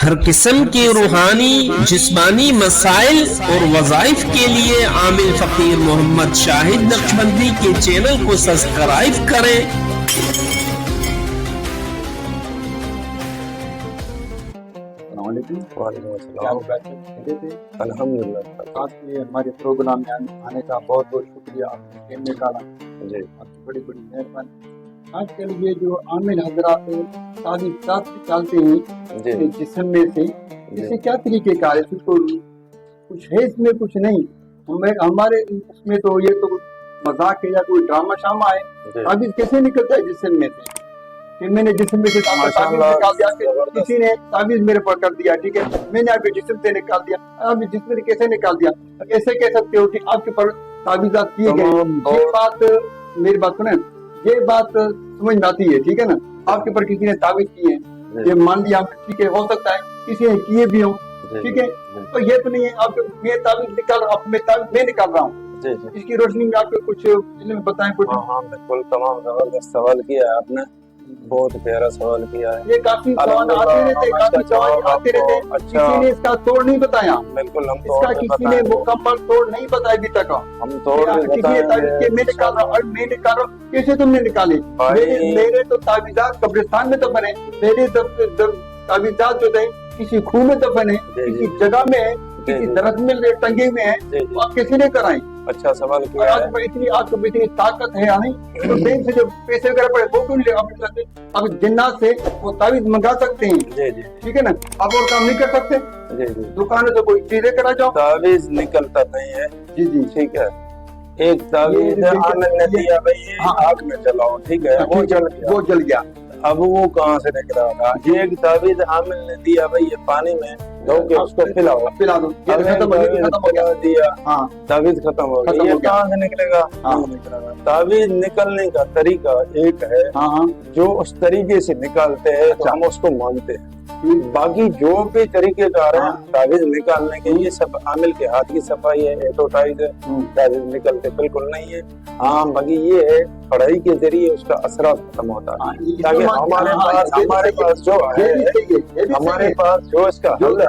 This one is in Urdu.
ہر قسم کے روحانی جسمانی مسائل اور وظائف کے لیے عامل فقیر محمد شاہد نقشبندی کے چینل کو سبسکرائب کریں۔ وعلیکم السلام۔ الحمدللہ۔ آج کے ہمارے پروگرام میں آنے کا بہت بہت شکریہ، آپ نے ٹائم نکالا، جی آپ کی بڑی بڑی مہربانی۔ آج کل یہ جو عامل حضرات تعویذات نکالتے ہیں جی جسم میں سے، اس سے کیا طریقے کار ہے؟ کچھ ہے اس میں، کچھ نہیں۔ ہمارے اس میں تو یہ تو مذاق ہے یا کوئی ڈرامہ شامہ ہے۔ تعویذ کیسے نکلتا ہے جسم میں سے؟ کہ میں نے جسم میں سے تعویذ نکال دیا، کہ کسی نے تعویذ میرے پر کر دیا، ٹھیک ہے، میں نے آپ کے جسم سے نکال دیا، آپ جسم سے کیسے نکال دیا؟ ایسے کہہ سکتے ہو کہ آپ کے پر تعویذات کیے گئے؟ یہ بات، میری بات سنیں، یہ بات سمجھ میں آتی ہے، ٹھیک ہے نا؟ آپ کے پر کسی نے تعویذ کیے ہیں، یہ مان لیا، ٹھیک ہے، ہو سکتا ہے کسی نے کیے بھی ہوں، ٹھیک ہے، تو یہ تو نہیں ہے آپ میں تعویذ نکال رہا ہوں، میں نکال رہا ہوں۔ اس کی روشنی میں آپ کو کچھ علم بتائیں کچھ؟ ہاں بالکل، تمام زبردست سوال کیا ہے آپ نے، بہت پیارا سوال کیا ہے۔ یہ کافی سوال آتے رہتے، کافی سوال آتے رہتے، کسی نے اس کا توڑ نہیں بتایا، بالکل ہم اس کا کسی نے مکمل توڑ نہیں بتایا ابھی تک۔ ہم توڑ کسی نے تعویذ کیے، میں نکال رہا ہوں، اور میں نکال رہا ہوں، کیسے تم نے نکالے؟ میرے تو تعویذات قبرستان میں دفن ہے، میرے تعویذات جو تھے کسی خون میں دفن ہے، کسی جگہ میں ہے، کسی درخت میں ٹنگے میں ہے، تو آپ کسی نے کرائیں؟ اچھا سوال کیا ہے۔ آپ کو اتنی طاقت ہے نہیں تو بینک سے جو پیسے وغیرہ پڑے وہ کیوں نہیں لے؟ اب جنات سے وہ تعویذ منگا سکتے ہیں، ٹھیک ہے نا؟ آپ اور کام نہیں کر سکتے؟ دکانوں سے کوئی چیزیں کرا جاؤ، تعویذ نکلتا نہیں ہے، جی ٹھیک ہے۔ ایک تعویذ عامل نے دیا بھائی آگ میں جلاؤ، ٹھیک ہے، وہ جل گیا، اب وہ کہاں سے نکلا گا؟ ایک تعویذ عامل نے دیا بھائی یہ پانی میں دھو کے اس کو پلا دو، تعویذ ختم ہو گیا، یہ کہاں سے نکلے گا؟ تعویذ نکلنے کا طریقہ ایک ہے، جو اس طریقے سے نکالتے ہیں تو ہم اس کو مانتے ہیں۔ باقی جو بھی طریقے کار ہیں تعویذ نکالنے کے، یہ سب عامل کے ہاتھ کی صفائی ہے، ایٹوٹائز ہے، تعویذ نکلتے بالکل نہیں ہے۔ ہاں باقی یہ ہے پڑھائی کے ذریعے اس کا اثرات ختم ہوتا ہے، تاکہ ہمارے پاس جو ہے، ہمارے پاس جو اس کا حل ہے